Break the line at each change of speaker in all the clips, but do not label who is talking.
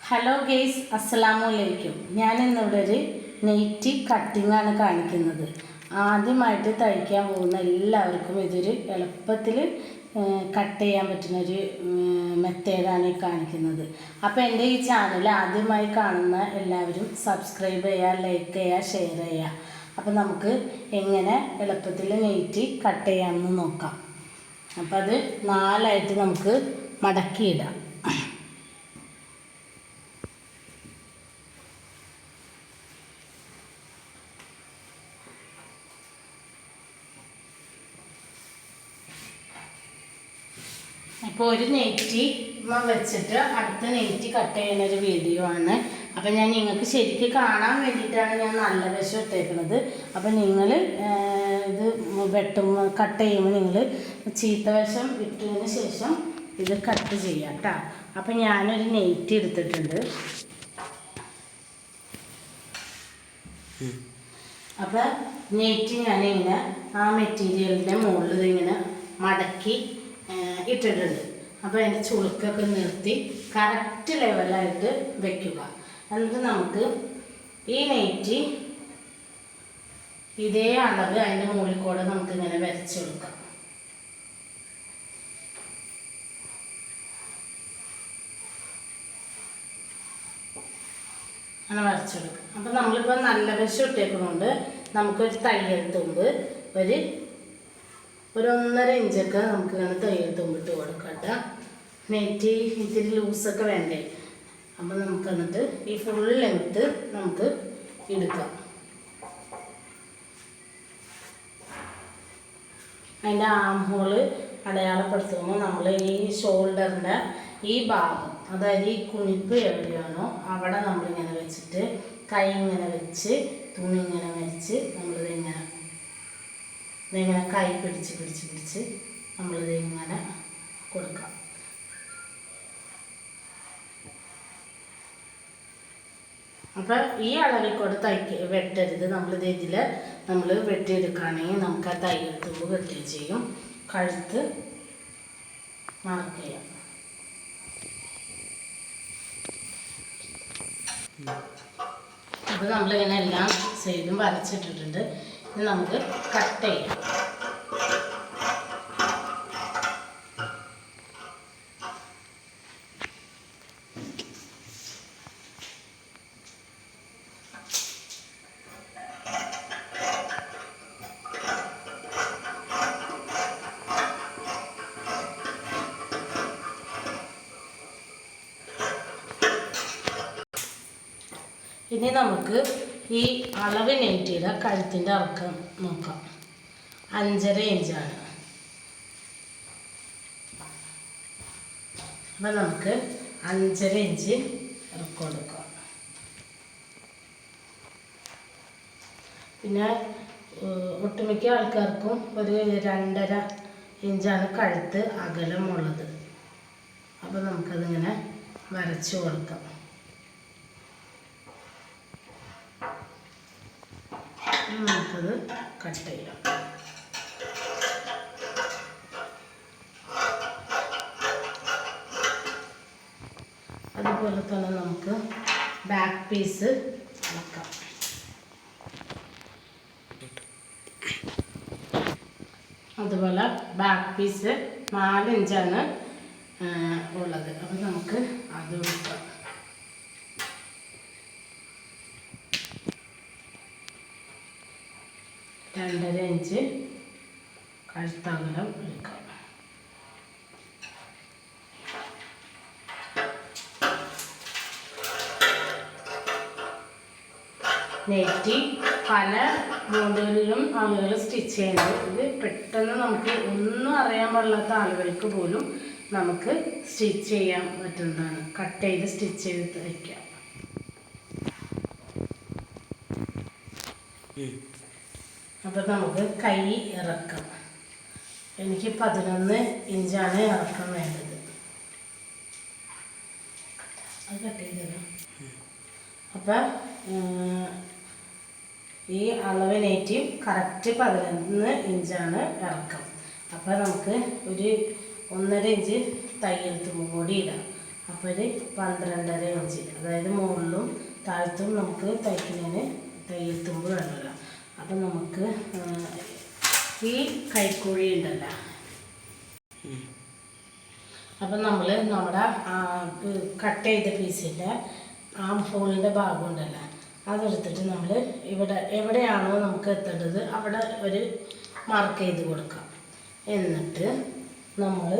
Hello guys, അസ്സലാമലൈക്കും. ഞാനിന്നിവിടെ ഒരു നെയ്റ്റി കട്ടിങ്ങാണ് കാണിക്കുന്നത്. ആദ്യമായിട്ട് തയ്ക്കാൻ പോകുന്ന എല്ലാവർക്കും ഇതൊരു എളുപ്പത്തിൽ കട്ട് ചെയ്യാൻ പറ്റുന്നൊരു മെത്തേഡാണ് ഈ കാണിക്കുന്നത്. അപ്പോൾ എൻ്റെ ഈ ചാനൽ ആദ്യമായി കാണുന്ന എല്ലാവരും സബ്സ്ക്രൈബ് ചെയ്യുക, ലൈക്ക് ചെയ്യുക, ഷെയർ ചെയ്യുക. അപ്പോൾ നമുക്ക് എങ്ങനെ എളുപ്പത്തിൽ നെയ്റ്റി കട്ട് ചെയ്യാമെന്ന് നോക്കാം. അപ്പോൾ അത് 4 നമുക്ക് മടക്കിയിടാം. ഇപ്പോൾ ഒരു നെയ്റ്റി വെച്ചിട്ട് അടുത്ത നെയ്റ്റി കട്ട് ചെയ്യുന്നൊരു വീഡിയോ ആണ്. അപ്പം ഞാൻ നിങ്ങൾക്ക് ശരിക്കും കാണാൻ വേണ്ടിയിട്ടാണ് ഞാൻ നല്ല വശം ഇട്ടേക്കുന്നത്. അപ്പം നിങ്ങൾ ഇത് കട്ട് ചെയ്യുമ്പോൾ നിങ്ങൾ ചീത്ത വശം ഇട്ടതിന് ശേഷം ഇത് കട്ട് ചെയ്യാം കേട്ടോ. അപ്പം ഞാനൊരു നെയ്റ്റി എടുത്തിട്ടുണ്ട്. അപ്പം നെയ്റ്റി ഞാനിങ്ങനെ ആ മെറ്റീരിയലിൻ്റെ മുകളിൽ ഇങ്ങനെ മടക്കി ഇട്ടിട്ടുണ്ട്. അപ്പോൾ അതിൻ്റെ ചുളുക്കൊക്കെ നിർത്തി കറക്റ്റ് ലെവലായിട്ട് വെക്കുക. എന്നിട്ട് നമുക്ക് ഈ നെയ്റ്റി ഇതേ അളവ് അതിൻ്റെ മുകളിൽ കൂടെ നമുക്കിങ്ങനെ വരച്ച് കൊടുക്കാം. അങ്ങനെ വരച്ചെടുക്കാം. അപ്പം നമ്മളിപ്പോൾ നല്ല വശം ഇട്ടേക്കുന്നതുകൊണ്ട് നമുക്കൊരു തയ്യൽ തുമ്പ് ഒരു 1.5 ഇഞ്ചൊക്കെ നമുക്ക് ഇങ്ങനെ തയ്യൽ തുമ്പിട്ട് കൊടുക്കട്ടെ. നെയ്റ്റി ഇത്തിരി ലൂസൊക്കെ വേണ്ടേ. അപ്പം നമുക്ക് എന്നിട്ട് ഈ ഫുൾ ലെങ്ത്ത് നമുക്ക് എടുക്കാം. അതിൻ്റെ ആം ഹോള് അടയാളപ്പെടുത്തുമ്പോൾ നമ്മൾ ഈ ഷോൾഡറിൻ്റെ ഈ ഭാഗം, അതായത് ഈ കുണിപ്പ് എവിടെയാണോ അവിടെ നമ്മളിങ്ങനെ വെച്ചിട്ട് കൈ ഇങ്ങനെ വെച്ച് തുണി ഇങ്ങനെ വെച്ച് നമ്മളിതിങ്ങനെ കൈ പിടിച്ച് നമ്മളിത് ഇങ്ങനെ കൊടുക്കാം. അപ്പം ഈ അളവിൽ കൂടെ വെട്ടരുത്. നമ്മൾ വെട്ടിയെടുക്കുകയാണെങ്കിൽ നമുക്ക് ആ തയ്യൽ തുമ്പ് വെട്ടുകയും ചെയ്യും. കഴുത്ത് മാർക്ക് ചെയ്യാം. അപ്പോൾ നമ്മളിങ്ങനെ എല്ലാ സൈഡും വരച്ചിട്ടിട്ടുണ്ട്. ഇത് നമുക്ക് കട്ട് ചെയ്യാം. ഇനി നമുക്ക് ഈ അളവ് നെയ്റ്റിയുടെ കഴുത്തിൻ്റെ ഇറക്കം നോക്കാം. 5.5 ഇഞ്ചാണ്. അപ്പം നമുക്ക് 5.5 ഇഞ്ച് ഇറക്കം കൊടുക്കാം. പിന്നെ ഒട്ടുമിക്ക ആൾക്കാർക്കും ഒരു 2.5 ഇഞ്ചാണ് കഴുത്ത് അകലമുള്ളത്. അപ്പം നമുക്കതിങ്ങനെ വരച്ചു കൊടുക്കാം. നമുക്കത് കട്ട് ചെയ്യാം. അതുപോലെ തന്നെ നമുക്ക് ബാക്ക് പീസ് വെക്കാം. അതുപോലെ ബാക്ക് പീസ് 4 ഇഞ്ചാണ് ഉള്ളത്. അപ്പം നമുക്ക് അത് കൊടുക്കാം. 2.5 ഇഞ്ച് കഴുത്തകലം എടുക്കാം. നെയ്റ്റി പല മോഡലിലും ആളുകൾ സ്റ്റിച്ച് ചെയ്യുന്നത്. ഇത് പെട്ടെന്ന് നമുക്ക് ഒന്നും അറിയാൻ പാടില്ലാത്ത ആളുകൾക്ക് പോലും നമുക്ക് സ്റ്റിച്ച് ചെയ്യാൻ പറ്റുന്നതാണ്. കട്ട് ചെയ്ത് സ്റ്റിച്ച് ചെയ്ത് തയ്ക്കാം. അപ്പോൾ നമുക്ക് കൈ ഇറക്കം, എനിക്ക് 11 ഇഞ്ചാണ് ഇറക്കം വേണ്ടത്. അത് കട്ട് ചെയ്തല്ലോ. അപ്പം ഈ അളവ് നെയ്റ്റി കറക്റ്റ് 11 ഇഞ്ചാണ് ഇറക്കം. അപ്പോൾ നമുക്ക് ഒരു 1.5 ഇഞ്ച് തയ്യൽ തുമ്പ് കൂടി ഇടാം. അപ്പോൾ ഒരു 12.5 ഇഞ്ച്, അതായത് മുകളിലും താഴത്തും നമുക്ക് തയ്ക്കുന്നതിന് തയ്യൽ തുമ്പ് വേണമല്ലോ. അപ്പം നമുക്ക് ഈ കൈക്കുഴി ഉണ്ടല്ലോ, അപ്പം നമ്മൾ നമ്മുടെ കട്ട് ചെയ്ത പീസിൻ്റെ ആം ഹോളിൻ്റെ ഭാഗം ഉണ്ടല്ലോ, അതെടുത്തിട്ട് നമ്മൾ എവിടെയാണോ നമുക്ക് എത്തേണ്ടത് അവിടെ ഒരു മാർക്ക് ചെയ്ത് കൊടുക്കാം. എന്നിട്ട് നമ്മൾ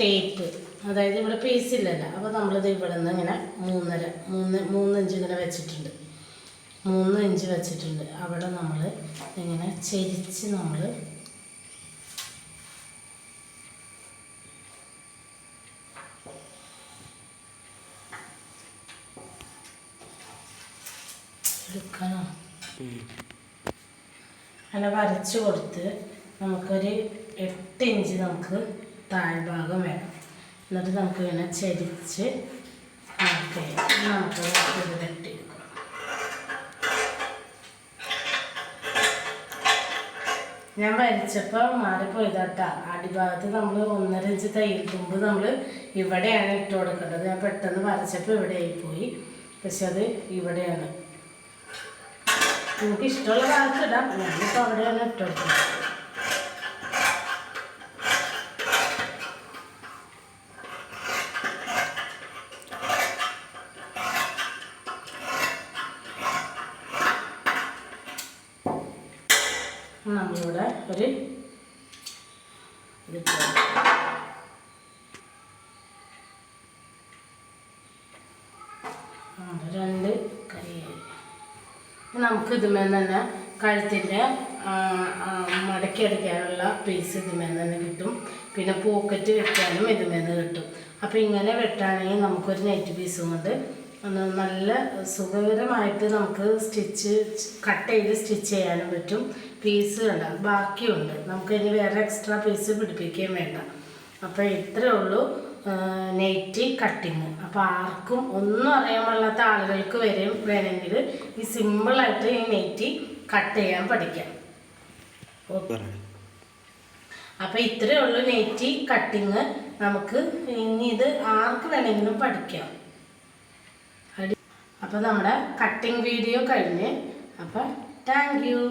ടേപ്പ്, അതായത് ഇവിടെ പീസില്ലല്ലോ, അപ്പോൾ നമ്മളിത് ഇവിടെ നിന്ന് ഇങ്ങനെ 3 ഇഞ്ച് ഇങ്ങനെ വെച്ചിട്ടുണ്ട്, 3 ഇഞ്ച് വെച്ചിട്ടുണ്ട്. അവിടെ നമ്മൾ ഇങ്ങനെ ചെരിച്ച് നമ്മൾ എടുക്കണം. അങ്ങനെ വരച്ച് കൊടുത്ത് നമുക്കൊരു 8 ഇഞ്ച് നമുക്ക് താഴ്ഭാഗം വേണം. എന്നിട്ട് നമുക്ക് ഇങ്ങനെ ചരിച്ച് നമുക്ക് ഇത് വെട്ടിയെടുക്കണം. ഞാൻ വരച്ചപ്പോൾ മാറിപ്പോയതാട്ടാ. അടിഭാഗത്ത് നമ്മൾ 1.5 ഇഞ്ച് തയ്യൽ തുമ്പ് നമ്മൾ ഇവിടെയാണ് ഇട്ട് കൊടുക്കേണ്ടത്. ഞാൻ പെട്ടെന്ന് വരച്ചപ്പോൾ ഇവിടെ ആയിപ്പോയി, പക്ഷെ അത് ഇവിടെയാണ്. നമുക്ക് ഇഷ്ടമുള്ള ഭാഗത്ത് ഇടാം, ഞാനിപ്പോൾ അവിടെയാണ് ഇട്ട് കൊടുക്കുന്നത്. നമ്മളിവിടെ ഒരു രണ്ട് കൈ. നമുക്ക് ഇതുമേൽ തന്നെ കഴുത്തിൻ്റെ മടക്കി അടിക്കാനുള്ള പീസ് ഇതുമേൽ തന്നെ കിട്ടും. പിന്നെ പോക്കറ്റ് വെക്കാനും ഇതുമേൽ കിട്ടും. അപ്പോൾ ഇങ്ങനെ വെട്ടാണെങ്കിൽ നമുക്കൊരു നൈറ്റ് പീസും കൊണ്ട് നല്ല സുഖകരമായിട്ട് നമുക്ക് കട്ട് ചെയ്ത് സ്റ്റിച്ച് ചെയ്യാനും പറ്റും. പീസ് കണ്ട ബാക്കിയുണ്ട്, നമുക്ക് ഇനി വേറെ എക്സ്ട്രാ പീസ് പിടിപ്പിക്കുകയും വേണ്ട. അപ്പോൾ ഇത്രയേ ഉള്ളൂ നൈറ്റി കട്ടിങ്. അപ്പോൾ ആർക്കും ഒന്നും അറിയാൻ പാടില്ലാത്ത ആളുകൾക്ക് വേണമെങ്കിൽ ഈ സിമ്പിളായിട്ട് ഈ നൈറ്റി കട്ട് ചെയ്യാൻ പഠിക്കാം. അപ്പോൾ ഇത്രയേ ഉള്ളൂ നൈറ്റി കട്ടിങ്. നമുക്ക് ഇനി ഇത് ആർക്ക് വേണമെങ്കിലും പഠിക്കാം. അപ്പോൾ നമ്മുടെ കട്ടിങ് വീഡിയോ കഴിഞ്ഞ്. അപ്പോൾ താങ്ക് യു.